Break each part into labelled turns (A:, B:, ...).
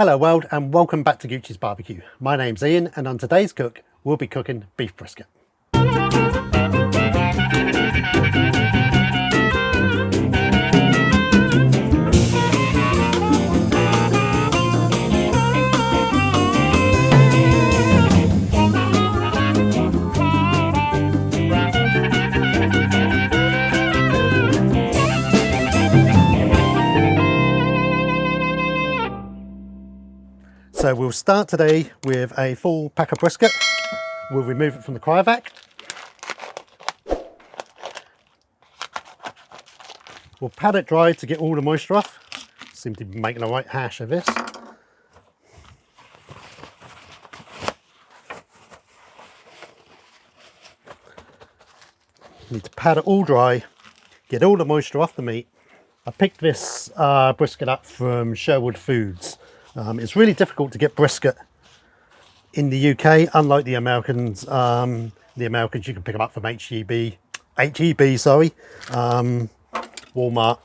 A: Hello world and welcome back to Goochies BBQ. My name's Ian and on today's cook we'll be cooking beef brisket. So we'll start today with a full packer brisket. We'll remove it from the cryovac. We'll pat it dry to get all the moisture off. Seem to be making a right hash of this. Need to pat it all dry, get all the moisture off the meat. I picked this brisket up from Sherwood Foods. It's really difficult to get brisket in the UK, unlike the Americans. The Americans you can pick them up from HEB, Walmart,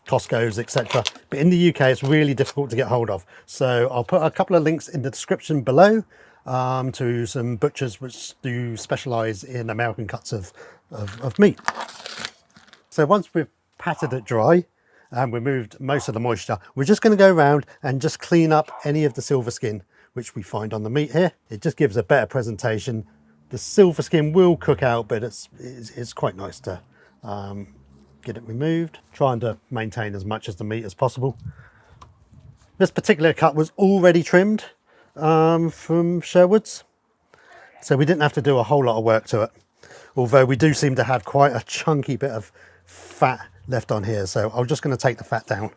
A: Costco's, etc. But in the UK, it's really difficult to get hold of. So I'll put a couple of links in the description below to some butchers which do specialise in American cuts of meat. So once we've patted it dry, and removed most of the moisture, we're just going to go around and just clean up any of the silver skin which we find on the meat here. It just gives a better presentation. The silver skin will cook out, but it's quite nice to get it removed, trying to maintain as much of the meat as possible. This particular cut was already trimmed from Sherwood's, so we didn't have to do a whole lot of work to it, although we do seem to have quite a chunky bit of fat left on here, so I'm just going to take the fat down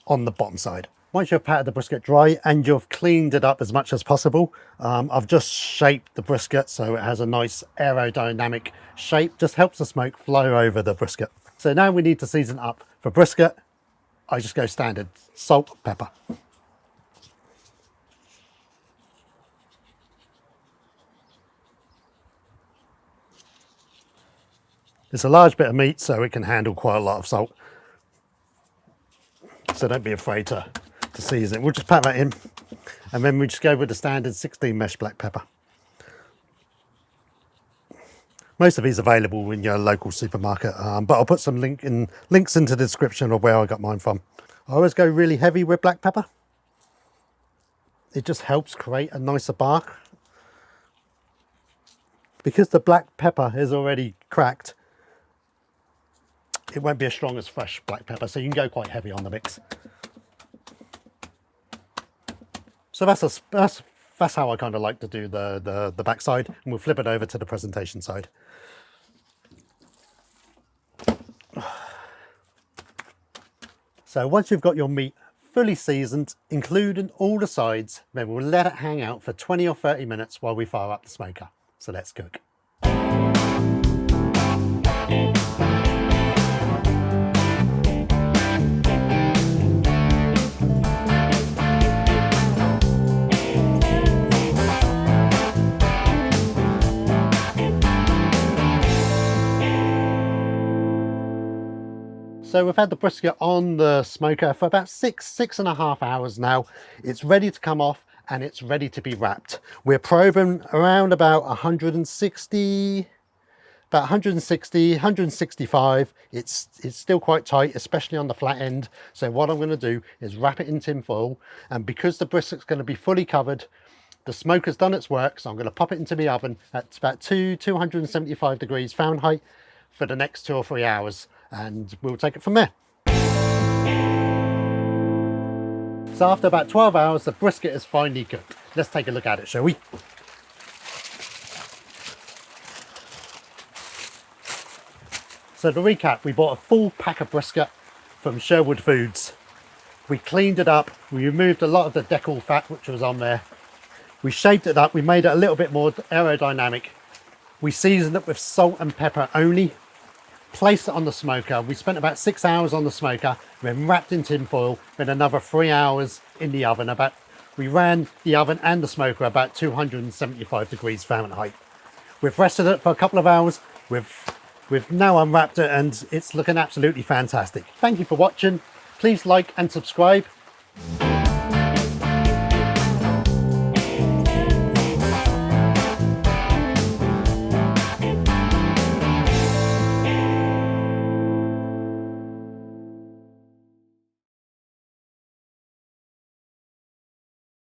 A: on the bottom side. Once you've patted the brisket dry and you've cleaned it up as much as possible, I've just shaped the brisket so it has a nice aerodynamic shape, just helps the smoke flow over the brisket. So now we need to season up. For brisket, I just go standard salt, pepper. It's a large bit of meat, so it can handle quite a lot of salt. So don't be afraid to season it. We'll just pat that in, and then we just go with the standard 16 mesh black pepper. Most of these are available in your local supermarket, but I'll put some links into the description of where I got mine from. I always go really heavy with black pepper. It just helps create a nicer bark. Because the black pepper is already cracked, it won't be as strong as fresh black pepper, so you can go quite heavy on the mix. So that's how I kind of like to do the back side, and we'll flip it over to the presentation side. So once you've got your meat fully seasoned, including all the sides, then we'll let it hang out for 20 or 30 minutes while we fire up the smoker. So let's cook. So we've had the brisket on the smoker for about six and a half hours now. It's ready to come off and it's ready to be wrapped. We're probing around about 160, 165. It's still quite tight, especially on the flat end. So what I'm going to do is wrap it in tin foil, and because the brisket's going to be fully covered, the smoker's done its work, so I'm going to pop it into the oven at about 275 degrees Fahrenheit for the next 2 or 3 hours, and we'll take it from there. So after about 12 hours, the brisket is finally cooked. Let's take a look at it, shall we? So to recap, we bought a full packer brisket from Sherwood Foods. We cleaned it up, we removed a lot of the decal fat which was on there. We shaped it up, we made it a little bit more aerodynamic. We seasoned it with salt and pepper only. Placed it on the smoker. We spent about 6 hours on the smoker, then wrapped in tin foil, then another 3 hours in the oven. We ran the oven and the smoker about 275 degrees Fahrenheit. We've rested it for a couple of hours. We've now unwrapped it and it's looking absolutely fantastic. Thank you for watching. Please like and subscribe.